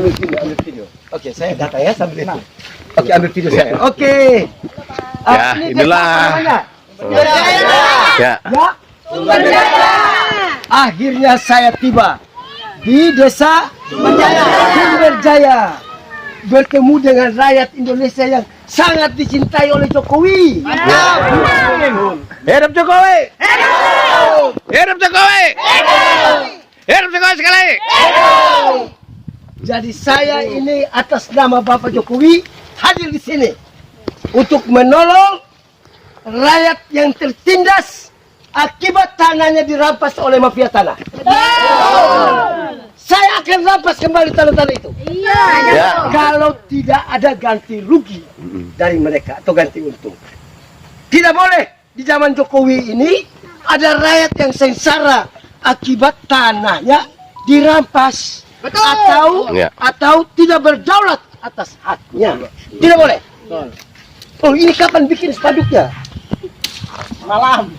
ambil video. Oke, saya data ya sambil itu. Oke, ambil video saya. Oke. Ya, inilah. Ya. Sumber Jaya. Akhirnya saya tiba di desa Sumber Jaya. Bertemu dengan rakyat Indonesia yang sangat dicintai oleh Jokowi. Hidup Jokowi. Hidup Jokowi. Hidup Jokowi sekali. Jadi saya ini atas nama Bapak Jokowi hadir di sini untuk menolong rakyat yang tertindas akibat tanahnya dirampas oleh mafia tanah. Saya akan rampas kembali tanah-tanah itu. Ya. Kalau tidak ada ganti rugi dari mereka atau ganti untung. Tidak boleh di zaman Jokowi ini ada rakyat yang sengsara akibat tanahnya dirampas. Atau tidak berdaulat atas haknya. Tidak boleh. Oh, ini kapan bikin spanduknya? Malam.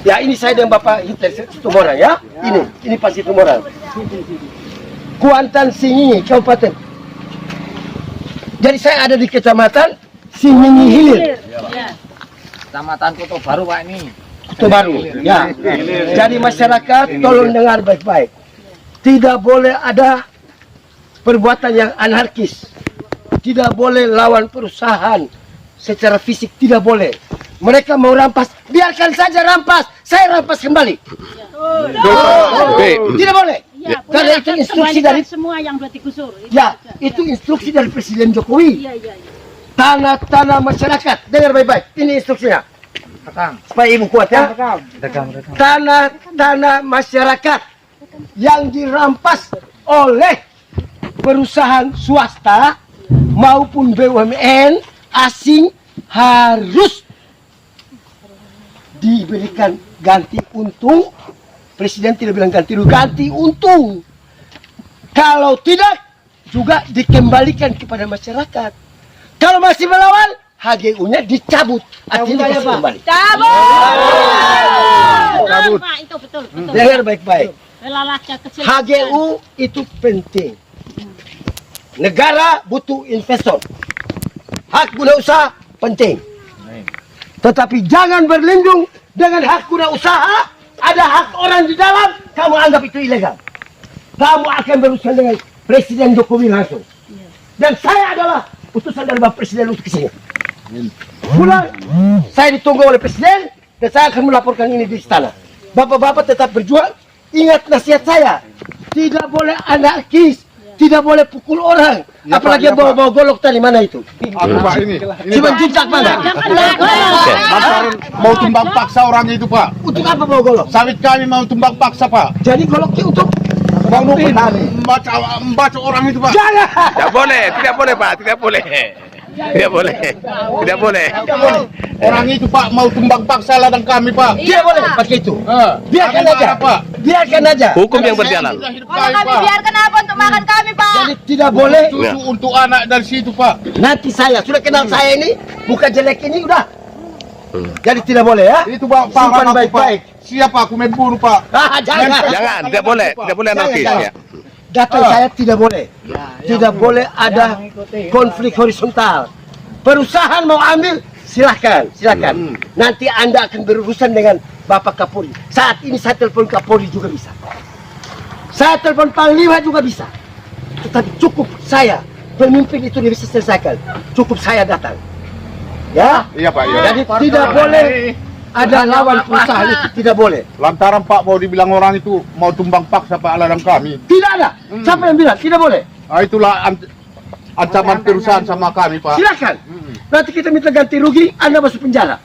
Ya, ini saya dan Bapak Hitler Situmorang ya. Ini pasti Situmorang. Kuantan Singingi, Kabupaten. Jadi saya ada di Kecamatan Singingi Hilir. Kecamatan Kota Baru Pak ini. Kota Baru. Ya. Jadi masyarakat tolong dengar baik-baik. Tidak boleh ada perbuatan yang anarkis. Tidak boleh lawan perusahaan secara fisik, tidak boleh. Mereka mau rampas, biarkan saja rampas. Saya rampas kembali. Tidak boleh. Ya, karena itu instruksi dari semua yang sudah digusur. Ya, itu instruksi dari Presiden Jokowi. Iya. Tanah-tanah masyarakat, dengar baik-baik. Ini instruksinya. Supaya ibu kuat ya. Tanah-tanah masyarakat yang dirampas oleh perusahaan swasta maupun BUMN asing harus diberikan ganti untung. Presiden tidak bilang ganti rugi, ganti untung. Kalau tidak, juga dikembalikan kepada masyarakat. Kalau masih melawan, HGU-nya dicabut. Artinya masih kembali. Cabut. Pak, itu betul. Dengar baik-baik. Lelalahnya kecil. HGU itu penting. Negara butuh investor. Hak guna usaha penting. Tetapi jangan berlindung dengan hak guna usaha. Ada hak orang di dalam, kamu anggap itu ilegal. Kamu akan berurusan dengan Presiden Jokowi langsung. Dan saya adalah utusan dari Bapak Presiden untuk kesini. Pulang, saya ditunggu oleh Presiden dan saya akan melaporkan ini di istana. Bapak-bapak tetap berjuang. Ingat nasihat saya, tidak boleh anarkis, tidak boleh pukul orang. Ya, apalagi yang bawa-bawa golok tadi, mana itu? Aku Pak ini Cuma juncak mana? mau tumbang paksa orangnya itu Pak. Untuk apa bawa golok? Sawit kami mau tumbang paksa Pak. Jadi goloknya untuk membaca orang itu Pak. jangan. Tidak boleh, tidak boleh Pak, tidak boleh. Tidak boleh. Tidak boleh. Orang itu Pak mau tumbang paksa ladang kami Pak. Tidak boleh pakai itu. Biarkan Kami aja, marah, Pak. biarkan aja. Hukum yang berjalan. Kalau kami biarkan apa untuk makan kami, Pak? Jadi tidak boleh. Susu untuk anak dari situ Pak. Nanti saya sudah kenal saya ini, muka jelek ini udah. Jadi tidak boleh ya. Itu Pak, Simpan aku, baik-baik. Pak. Siapa aku membunuh Pak. Jangan. Jangan, tidak boleh anarkis Jangan. ya. Data saya tidak boleh. Tidak boleh ada konflik horizontal. Perusahaan mau ambil, silakan. Nanti Anda akan berurusan dengan Bapak Kapolri. Saat ini saya telepon Kapolri juga bisa. Saya telepon Panglima juga bisa. Tetapi cukup saya, pemimpin itu bisa selesaikan. Cukup saya datang. Ya? Iya Pak. Ya. Jadi tidak boleh ada lawan perusahaan itu, tidak boleh. Lantaran Pak mau dibilang orang itu mau tumbang paksa Pak ladang kami. Tidak ada. Siapa yang bilang? Tidak boleh. Itulah ancaman perusahaan sama kami Pak. Silakan. Nanti kita minta ganti rugi, Anda masuk penjara.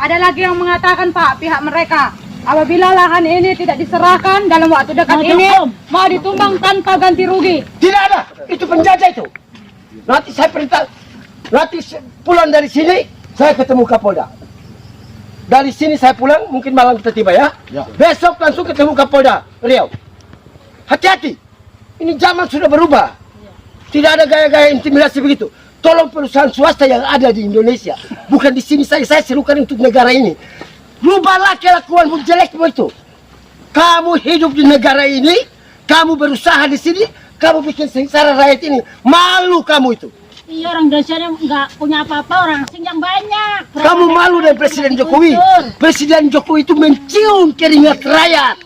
Ada lagi yang mengatakan, Pak, pihak mereka, apabila lahan ini tidak diserahkan dalam waktu dekat ini, mau ditumbang tanpa ganti rugi. Tidak ada. Itu penjajah itu. Nanti saya perintah. Nanti pulang dari sini, saya ketemu Kapolda. Dari sini saya pulang, mungkin malam kita tiba ya. Besok langsung ketemu Kapolda Riau. Hati-hati. Ini zaman sudah berubah. Tidak ada gaya-gaya intimidasi begitu. Tolong perusahaan swasta yang ada di Indonesia. Bukan di sini saya serukan untuk negara ini. Rubahlah kelakuanmu jelekmu itu. Kamu hidup di negara ini Kamu berusaha di sini, kamu bikin sengsara rakyat ini. Malu kamu itu. Iya, orang desanya nggak punya apa-apa, orang asing yang banyak. Kamu malu dengan Presiden Jokowi. Presiden Jokowi itu mencium keringat rakyat.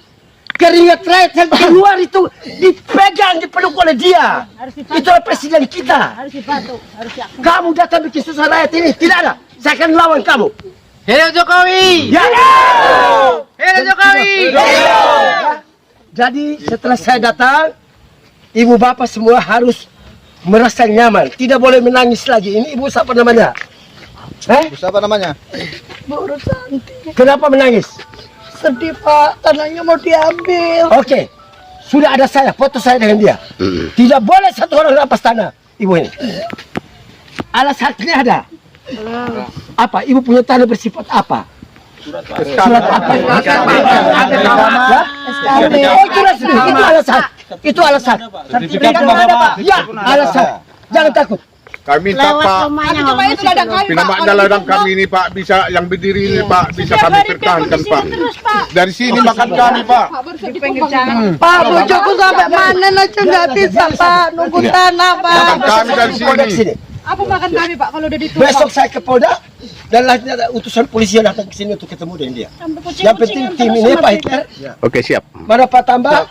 Keringat rakyat yang keluar itu dipegang, dipeluk oleh dia. Itulah presiden kita. Harus dibantu, harus diakui. Kamu datang bikin susah rakyat ini, tidak ada. Saya akan lawan kamu. Hero Jokowi. Ya. Hero Jokowi. Jadi setelah saya datang, ibu bapak semua harus merasa nyaman. Tidak boleh menangis lagi. Ini ibu siapa namanya? Siapa namanya? Kenapa menangis? Sedih Pak, tanahnya mau diambil. Oke, sudah ada saya, foto saya dengan dia. Tidak boleh satu orang rampas tanah ibu ini. Alas haknya ada. Apa? Ibu punya tanah bersifat apa? Surat apa? Oh, surat sendiri. Itu alasan. Itu alasan. Ya, alasan. Jangan takut. Kami minta Pak, Cuma itu ladang kami Pak. pinamada ladang kami ini Pak, bisa yang berdiri ini Pak, bisa kami pertahankan Pak. Dari sini makan kami Pak. Pak, bujuku sampai mana aja nggak bisa Pak. Nunggu tanah Pak. Makan kami dari Polda ke sini. sini. Apa makan kami Pak kalau udah ditumpang? Besok saya ke Polda dan lainnya ada utusan polisi yang datang ke sini untuk ketemu dengan dia. Yang penting tim ini Pak Hitler, Oke, siap. mana Pak Tambah?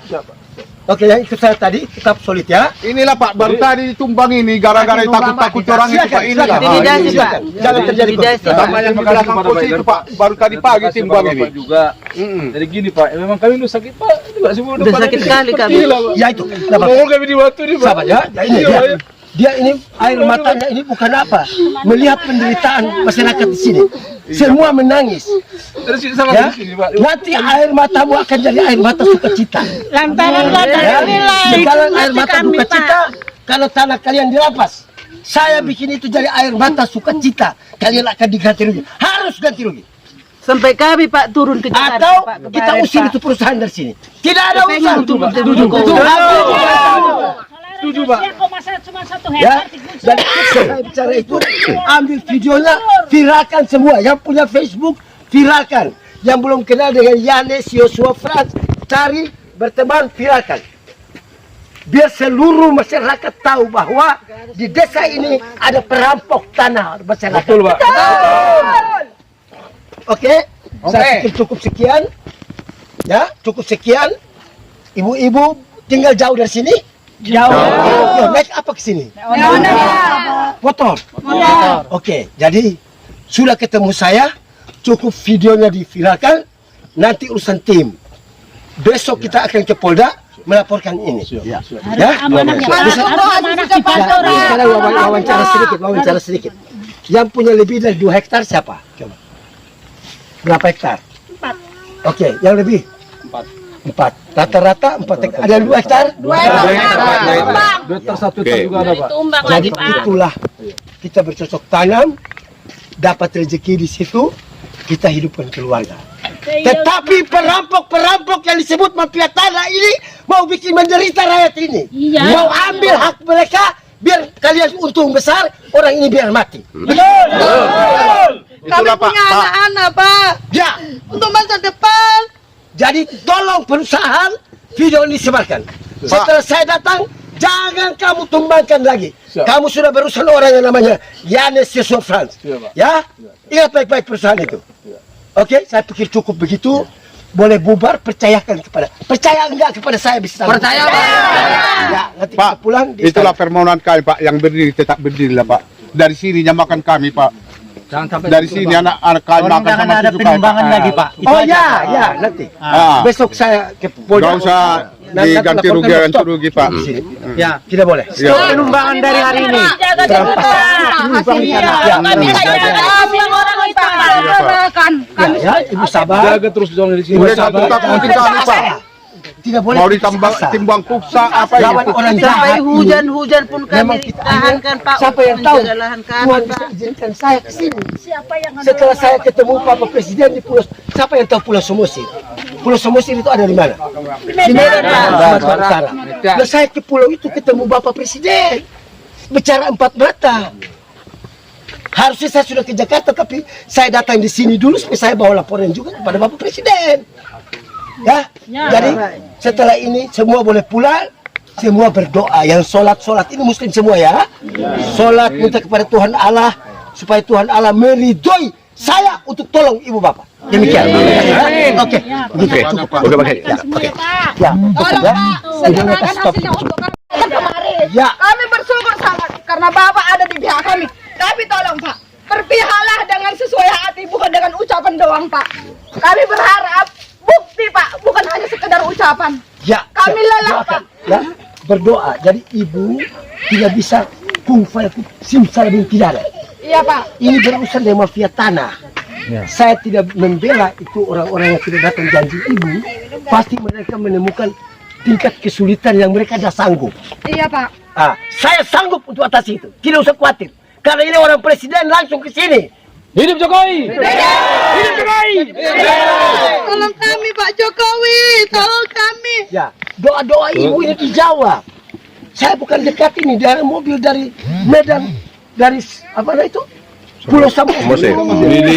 Oke, yang ikut saya tadi tetap solid ya. Inilah Pak, baru tadi ditumbang ini gara-gara takut-takut orang itu Pak. Inilah. Silakan. Jangan terjadi konflik. Sama yang di belakang kursi itu Pak, baru tadi pagi timbang ini. juga. Jadi gini Pak, memang kami udah sakit Pak. Udah sakit sekali kami. Ya itu. Mau kami di waktu ini Pak. Sahabat ya, ini dia ini air matanya ini bukan apa, melihat penderitaan masyarakat di sini. Semua menangis. Terus sama Ya, di sini Pak. nanti air matamu akan jadi air mata sukacita. Lantaran Ya, sekarang air mata sukacita kalau tanah kalian dirampas. Saya bikin itu jadi air mata sukacita. Kalian akan diganti rugi. Harus ganti rugi. Sampai kami Pak turun ke Jakarta Atau Pak, kita kemarin, usir Pak. itu perusahaan dari sini. Tidak ada urusan. Setuju Pak. Masa cuma 1 Ya, hektar dan saya bicara itu, ambil videonya, viralkan semua. Yang punya Facebook, viralkan. Yang belum kenal dengan Yanes Yosua Franz, cari, berteman, viralkan. Biar seluruh masyarakat tahu bahwa di desa ini ada perampok tanah masyarakat. Betul Pak. Oke, saya pikir cukup sekian. Ya, cukup sekian. Ibu-ibu tinggal jauh dari sini. Jauh. Naik apa ke sini? Motor. Oke, jadi sudah ketemu saya, cukup videonya diviralkan, nanti urusan tim. Besok kita akan ke Polda melaporkan ini. Ya. Sekarang wawancara sedikit. Yang punya lebih dari 2 hektar siapa? Coba. Berapa hektar? 4. Oke, yang lebih? 4. Rata-rata 4 hektar. Ada 2 hektar? 2 hektar. Dokter 1 hektar juga ada Pak. Tumbang Jadi lagi Pak. itulah kita bercocok tanam, dapat rezeki di situ, kita hidupkan keluarga. Tetapi perampok-perampok yang disebut mafia tanah ini mau bikin menderita rakyat ini. Iya. Mau ambil hak mereka biar kalian untung besar, orang ini biar mati. Kami punya anak-anak Pak. Ya, Untuk masa depan. jadi tolong perusahaan video ini sebarkan. Setelah saya datang, jangan kamu tumbangkan lagi. Kamu sudah berusaha orang yang namanya Yanes Yosua Franz. Ya, ingat baik-baik perusahaan itu. Oke, saya pikir cukup begitu. Boleh bubar, percayakan percaya enggak kepada saya bisa. Percaya, Pak. Ya, nanti Pak, kita pulang. di itulah istana. permohonan kami Pak, yang berdiri tetap berdiri lah Pak. Dari sini nyamakan kami Pak. Jangan sampai Dari sini anak-anak kami makan sama cucu kami Pak. Oh ya, ya nanti. Besok saya ke Polda. Gak usah diganti rugi, ganti rugi Pak. Di sini. Ya. Tidak boleh. Ya. Penumbangan dari hari ini. Jaga Ya, Ibu sabar. Jaga terus jangan di sini. Udah satu takutin kami Pak. Tidak boleh. Mau ditambang timbang puksa apa Lawan itu? orang Sampai jahat. hujan-hujan pun Memang kami kita tahankan Pak. Siapa yang tahu? Menjaga lahan kami, Tuhan Pak. bisa izinkan saya ke sini. Siapa yang Setelah saya ketemu Bapak Presiden di Pulau, siapa yang tahu Pulau Samosir? Pulau Samosir itu ada di mana? Di Medan, Pak. Sumatera Utara. Nah, saya ke pulau itu ketemu Bapak Presiden. Bicara 4 mata. Harusnya saya sudah ke Jakarta, tapi saya datang di sini dulu supaya saya bawa laporan juga kepada Bapak Presiden. Ya. Jadi setelah ini semua boleh pulang. Semua berdoa. Yang sholat ini muslim semua ya. Sholat minta kepada Tuhan Allah supaya Tuhan Allah meridhoi saya untuk tolong ibu bapak. Demikian. Oke. Begitu. Oke, pakai. Oke. Ya. Tolong Ya. Pak, segerakan hasilnya untuk kami kemarin. Ya. Kami bersyukur sangat karena Bapak ada di pihak kami. Tapi tolong Pak, berpihaklah dengan sesuai hati, bukan dengan ucapan doang Pak. Kami berharap bukti Pak, bukan hanya sekedar ucapan. Ya. Kami lelah Pak. Ya. Berdoa. Jadi ibu tidak bisa kung fayakun simsalabim tidak ada. Iya Pak. Ini berurusan dengan mafia tanah. Saya tidak membela itu orang-orang yang tidak datang janji ibu. Pasti mereka menemukan tingkat kesulitan yang mereka tidak sanggup. Iya Pak. Saya sanggup untuk atasi itu. Tidak usah khawatir. Karena ini orang presiden langsung ke sini. Hidup Jokowi! Hidup Jokowi! Tolong kami Pak Jokowi, tolong kami. Ya, doa-doa ibu ini dijawab. Saya bukan dekat ini dari mobil dari Medan, dari apa itu? Pulau Samosir.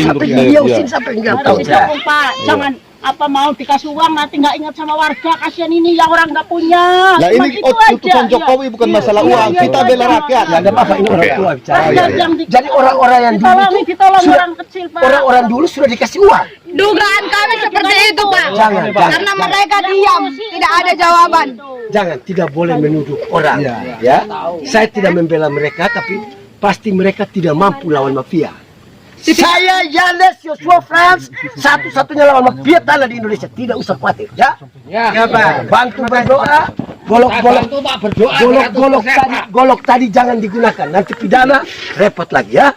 Sampai Riau sini sampai enggak tahu saya. Pak, jangan apa mau dikasih uang nanti nggak ingat sama warga, kasihan ini yang orang nggak punya. Nah Cuma ini itu utusan aja. Jokowi bukan masalah uang, kita bela rakyat. Ya, ada apa ini orang tua bicara. Rakyat yang Jadi orang-orang yang dulu itu ditolong sudah- orang kecil Pak. orang-orang dulu sudah dikasih uang. Dugaan kami seperti itu Pak. Jangan. Karena mereka diam, tidak ada jawaban. Jangan, tidak boleh menuduh orang. Ya, saya tidak membela mereka, tapi pasti mereka tidak mampu lawan mafia. Saya Yandes Joshua Franz, satu-satunya lawan mafia tanah di Indonesia. Tidak usah khawatir, ya. Ya, Pak. Bantu berdoa. Golok tadi jangan digunakan. Nanti pidana repot lagi, ya.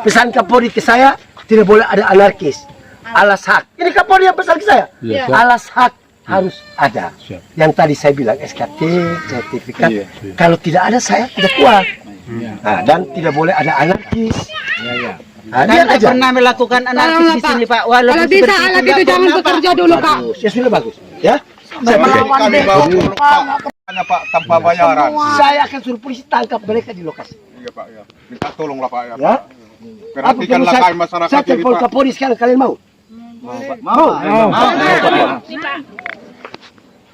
Pesan Kapolri ke saya, tidak boleh ada anarkis. Alas hak. Ini Kapolri yang pesan ke saya. Alas hak harus ada. Yang tadi saya bilang SKT, sertifikat. Kalau tidak ada saya tidak kuat. Nah, dan tidak boleh ada anarkis. Lihat aja. Pernah melakukan anarkis di sini Pak. Kalau bisa alat itu jangan bekerja dulu Pak. Ya sudah bagus, ya. Kami bawa hanya Pak tanpa bayaran. Saya akan suruh polisi tangkap mereka di lokasi. Iya Pak ya. Minta tolonglah Pak ya. Ya. Perhatikanlah kami masyarakat Saya ini telepon Pak. Kapolri sekarang, kalian mau? Mau.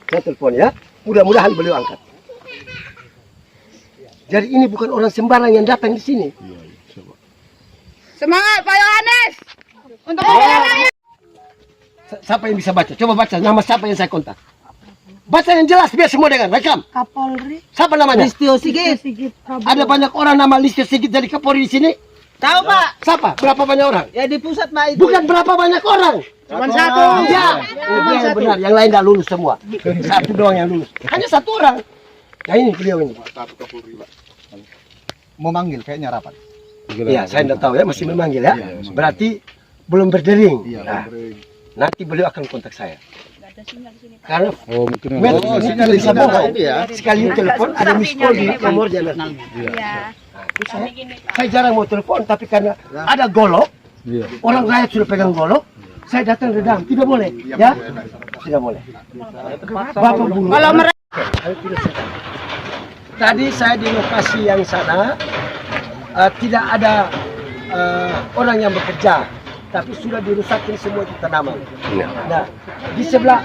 Saya telepon ya. Mudah-mudahan beliau angkat. Jadi ini bukan orang sembarang yang datang di sini. Semangat Pak Yohanes. Untuk membela rakyat. Siapa yang bisa baca? Coba baca nama siapa yang saya kontak. Baca yang jelas biar semua dengar. Rekam. Kapolri. Siapa namanya? Listio Sigit. Ada banyak orang nama Listio Sigit dari Kapolri di sini. Tahu Pak? Siapa? Berapa banyak orang? Ya di pusat Pak itu. Bukan berapa banyak orang. Cuma satu. Ya, yang benar. Yang lain dah lulus semua. Satu doang yang lulus. Hanya satu orang. Nah ini beliau ini. Mau manggil kayaknya rapat. Iya, saya tidak tahu ya, masih memanggil ya. Berarti belum berdering. Nah, nanti beliau akan kontak saya. Karena sinyal di Sabonga sekali telepon ada miss call di nomor jalan. Saya jarang mau telepon, tapi karena ada golok, orang rakyat sudah pegang golok, saya datang redam. Tidak boleh, ya? Tidak boleh. Bapak bulu. Kalau mereka Tadi saya di lokasi yang sana tidak ada orang yang bekerja, tapi sudah dirusakin semua itu tanaman. Nah, di sebelah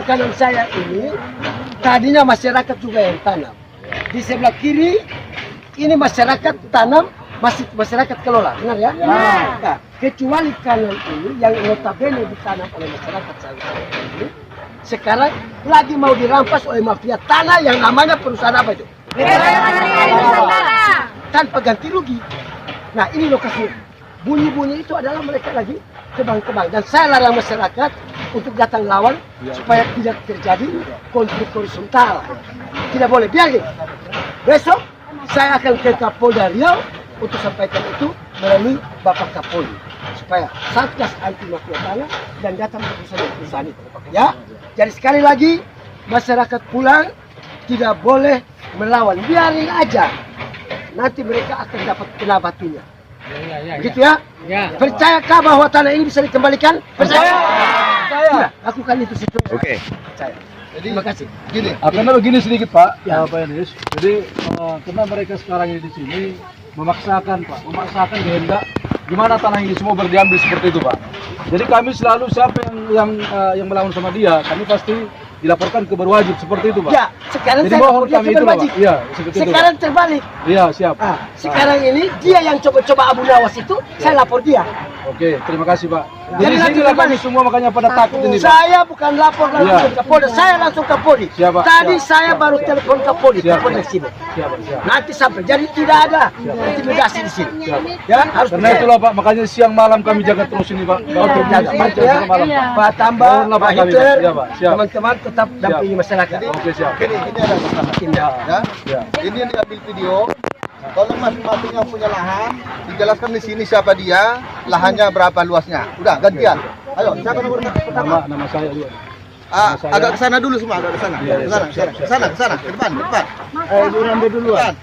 kanan saya ini tadinya masyarakat juga yang tanam. Di sebelah kiri ini masyarakat tanam, masyarakat kelola, benar ya? Nah, kecuali kanan ini yang notabene ditanam oleh masyarakat saya ini, sekarang lagi mau dirampas oleh mafia tanah yang namanya perusahaan apa itu? Tanpa ganti rugi. Nah ini lokasi. Bunyi-bunyi itu adalah mereka lagi tebang-tebang. Dan saya larang masyarakat untuk datang lawan supaya tidak terjadi konflik horizontal. Tidak boleh. Biar besok saya akan ke Kapolda Riau untuk sampaikan itu melalui Bapak Kapolri supaya Satgas anti mafia tanah dan datang berurusan dengan perusahaan itu. Ya. Jadi sekali lagi masyarakat pulang tidak boleh melawan, biarin aja. Nanti mereka akan dapat kena batunya. Begitu ya? Percayakah bahwa tanah ini bisa dikembalikan? Percaya? Percaya. Lakukan itu situ. Oke. Percaya. Terima kasih. Gini. Karena begini sedikit Pak, Ya. Pak Yanis. Jadi karena mereka sekarang ini di sini memaksakan kehendak gimana tanah ini semua berdiambil seperti itu Pak. Jadi kami selalu siapa yang melawan sama dia, kami pasti dilaporkan ke berwajib seperti itu, Pak. Ya, sekarang Jadi saya mohon lapor dia kami ke itu, Pak. berwajib. Iya, seperti itu. Sekarang terbalik. Iya, siap. Sekarang ini dia yang coba-coba Abu Nawas itu, saya lapor dia. Oke, terima kasih, Pak. Jadi Jadi nanti sinilah kami terbalik. semua makanya pada takut ini, Pak. Saya bukan lapor langsung Iya. ke Polda, saya langsung ke Polri. Siap, Pak. Tadi Siap. saya baru telepon ke Polri, Siap, telepon Pak. ke sini. Siap, Pak. Siap. Nanti sampai, jadi tidak ada intimidasi di sini. Ya, harus Karena itulah, Pak, makanya siang malam kami jaga terus ini, Pak. Kalau jaga terjadi ya. malam. Pak Tambah, Mohonlah, Pak, Pak kami, Hitler, Pak. Siap, Pak. Siap. teman-teman tetap dampingi masyarakat. Oke, siap. Ini ada masalah. Ya. Ya. Ini yang diambil video. Tolong masing-masing yang punya lahan dijelaskan di sini siapa dia, lahannya berapa luasnya. Udah gantian. Ayo, siapa nomor pertama? Nama saya juga. Agak ke sana dulu semua, agak ke sana. Iya, Ke sana, ke sana, ke sana, ke depan, ke depan. Ibu Rambe duluan.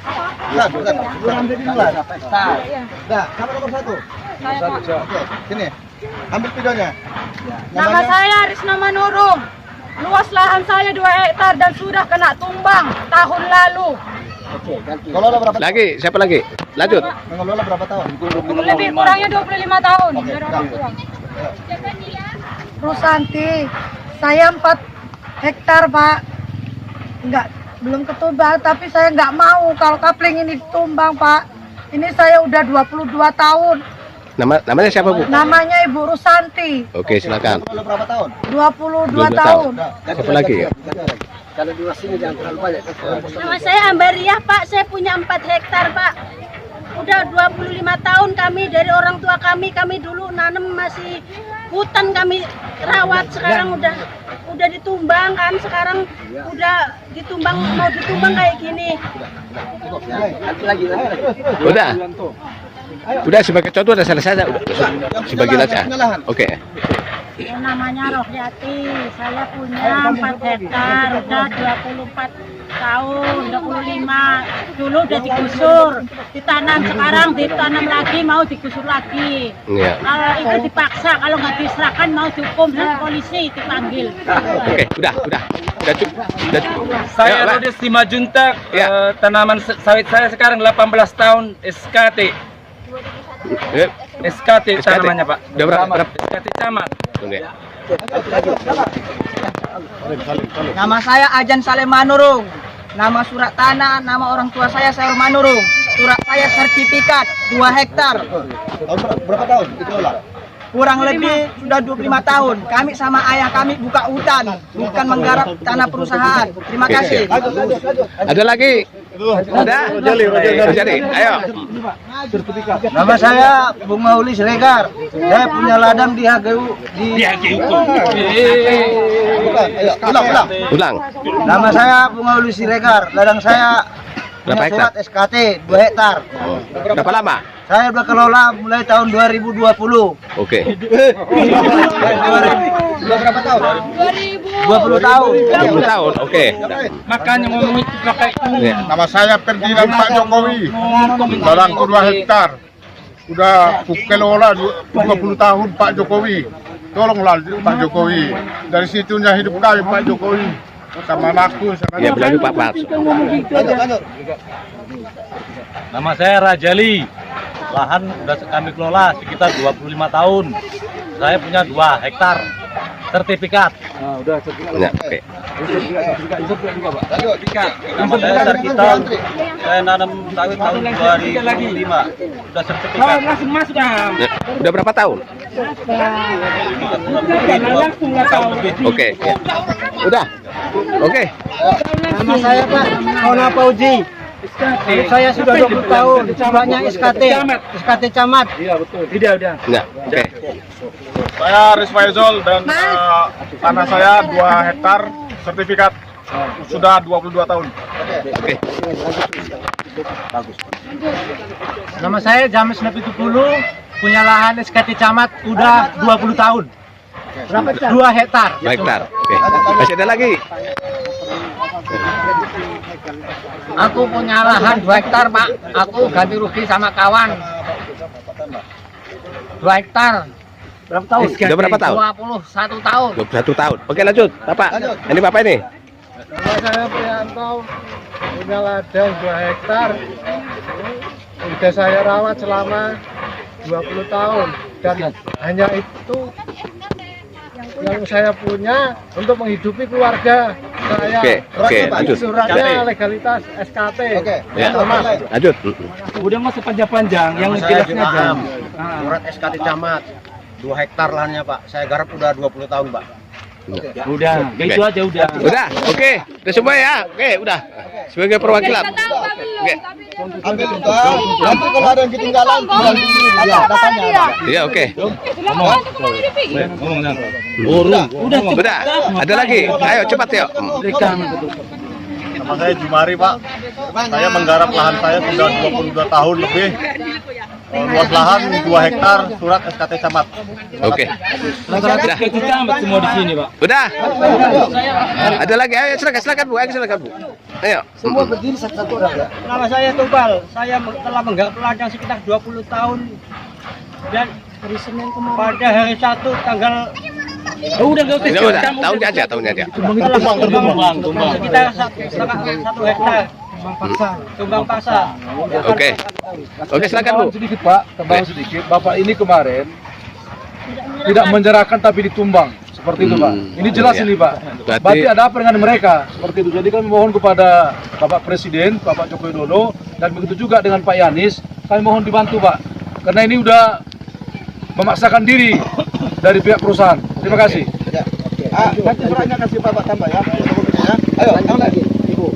Ibu Rambe duluan. Dah, siapa nomor 1? Oke, sini. Ambil videonya. Nama saya Risna Manurung. Luas lahan saya 2 hektar dan sudah kena tumbang tahun lalu. Ngelola berapa? Lagi, siapa lagi? Lanjut. Ngelola berapa tahun? Lebih kurangnya 25 tahun. Oke, Dari dah. orang tua. Rusanti, saya 4 hektar Pak. Belum ketumbang, tapi saya nggak mau kalau kapling ini ditumbang Pak. Ini saya udah 22 tahun. Namanya siapa, Bu? Namanya Ibu Rusanti, Oke, silakan. Ngelola berapa tahun? 22 22 tahun. Siapa lagi? Kalau di luar sini jangan terlalu banyak. Nama saya Ambariah, Pak. Saya punya 4 hektar, Pak. Udah 25 tahun kami dari orang tua kami dulu nanam masih hutan kami rawat, sekarang udah ditumbang kan, sekarang udah ditumbang, mau ditumbang kayak gini. Udah sebagai contoh udah selesai aja. Sebagian aja. Oke. Namanya Rohyati, saya punya 4 hektar, udah 24 tahun, 25. Dulu udah digusur, ditanam, sekarang ditanam lagi, mau digusur lagi. Iya. Kalau itu dipaksa, kalau nggak diserahkan mau dihukum sama polisi, dipanggil. Oke, udah cukup. Udah cukup. Saya Ayo, Pak. Rodes Simajuntak, Ya. tanaman sawit saya sekarang 18 tahun, SKT. Eh, SKT SKT. tanamannya, Pak. Udah berapa? SKT camat. Oke. Nama saya Ajan Saleh Manurung. Nama surat tanah, nama orang tua saya Manurung. Surat saya sertifikat 2 hektar. Berapa tahun dikelola? Kurang lebih sudah 25 tahun. Kami sama ayah kami buka hutan, bukan menggarap tanah perusahaan. Terima kasih. Ada lagi? Ada? Jadi, ayo. Nama saya Bung Mauli Siregar. Saya punya ladang di HGU di Bukan, ayo, ulang. Ulang. Nama saya Bung Mauli Siregar. Ladang saya Berapa punya surat hektar? SKT 2 hektar. Berapa lama? Saya udah kelola mulai tahun 2020. Oke. Berapa tahun? 20 tahun. 20 tahun. Oke. Makanya ngomong itu pakai Iya. Nama saya Ferdinand Pak Jokowi. Ladangku 2 hektar. Udah kukelola 20 tahun Pak Jokowi. Tolonglah Pak Jokowi. Dari situnya hidup kami Pak Jokowi. Sama anakku. Ya, berlanjut Pak Pak. Nama saya Rajali. Lahan sudah kami kelola sekitar 25 tahun. Saya punya 2 hektar. Sertifikat. Nah, udah sertifikat. Ya, oke. Saya sertifikat. Saya nanam sawit tahun 2005. Sudah sertifikat. langsung masuk dah. Ya, udah berapa tahun? Oke. Udah. Oke. Nama saya Pak Ona Pauji. Saya sudah 20 tahun. Jumlahnya SKT Camat. Iya, betul. Udah. Ya, oke. Saya Rizwaizol dan tanah saya 2 hektar sertifikat. Sudah 22 tahun. Oke. Nama saya James Nabi Tukulu, punya lahan SKT Camat udah 20 tahun. 2 hektar. Baik, Tar. Oke. Masih ada lagi? Aku punya lahan 2 hektar, Pak. Aku ganti rugi sama kawan. 2 hektar. Berapa tahun? Udah berapa tahun? 21 tahun. 21 tahun. Oke, lanjut. Bapak. Ini Bapak ini. Nama saya Prianto, punya ladang 2 hektar. Udah saya rawat selama 20 tahun. dan hanya itu yang saya punya untuk menghidupi keluarga saya. Oke, lanjut. Suratnya legalitas SKT. Ya, lanjut. Udah nggak sepanjang-panjang, yang jelasnya aja. Surat SKT camat 2 hektar lahannya Pak. Saya garap udah 20 tahun Pak. Udah, kayak itu aja udah. Udah, oke. Udah semua ya. Oke, udah. Sebagai perwakilan. Oke. Nanti kalau ada yang ketinggalan, Iya, oke. Udah. Ada lagi. Ayo cepat yuk. Nama saya Jumari Pak. Saya menggarap lahan saya sudah 22 tahun lebih. Luas lahan 2 hektar, surat SKT camat. Oke. Udah. Itu camat semua di sini, Pak. Udah. Ada lagi. Ayo silakan Bu. Ayo silakan Bu. Ayo. semua berdiri satu orang ya. Nama saya Tubal. Saya telah menggarap ladang sekitar 20 tahun. Dan pada hari 1 tanggal Udah nggak usah. Udah. Tahunnya aja. tumbang sekitar 1 hektar. Tumbang paksa. Oke. Oke, silakan Bu. Sedikit Pak, tambahan sedikit. Bapak ini kemarin tidak menyerahkan tapi ditumbang. Seperti itu Pak. Ini jelas Iya. ini Pak. Berarti ada apa dengan mereka? Seperti itu. Jadi kami mohon kepada Bapak Presiden, Bapak Joko Widodo, dan begitu juga dengan Pak Yanis, kami mohon dibantu Pak. Karena ini udah memaksakan diri dari pihak perusahaan. Terima kasih. Nanti suratnya kasih Bapak tambah ya. Ayo, yang lagi, Ibu.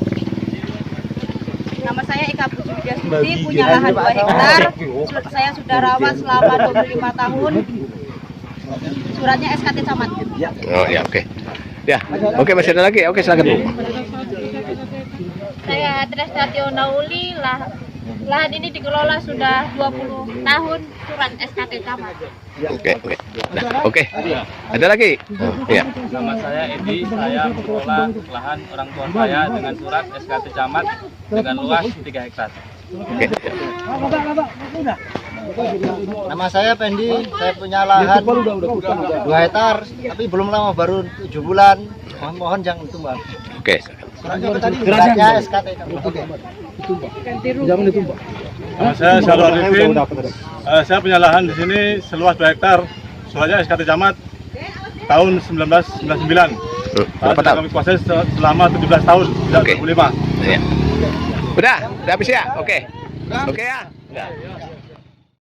Nama saya Eka Puji Widyasuti, punya lahan 2 hektar. Saya sudah rawat selama 25 tahun. Suratnya SKT camat. Oh ya, oke. Ya, oke masih ada lagi. Oke, silakan Bu. Saya Tresnati Nauli, lahan ini dikelola sudah 20 tahun, surat SKT camat. Oke. Nah, oke. Ada lagi? Ya. Nama saya Edi, saya mengelola lahan orang tua saya dengan surat SKT camat dengan luas 3 hektar. Oke. Nama saya Pendi, saya punya lahan 2 hektar, tapi belum lama, baru 7 bulan. Mohon jangan tumbang. Oke. Suratnya SKT camat. Jangan ditumbang. Nama saya Syarul Arifin. Saya punya lahan di sini seluas 2 hektar. Suratnya SKT camat tahun 1999. Berapa tahun? Kami kuasai selama 17 tahun, sejak Oke. 2005. Ya. Udah habis ya? Oke. Oke ya? Udah.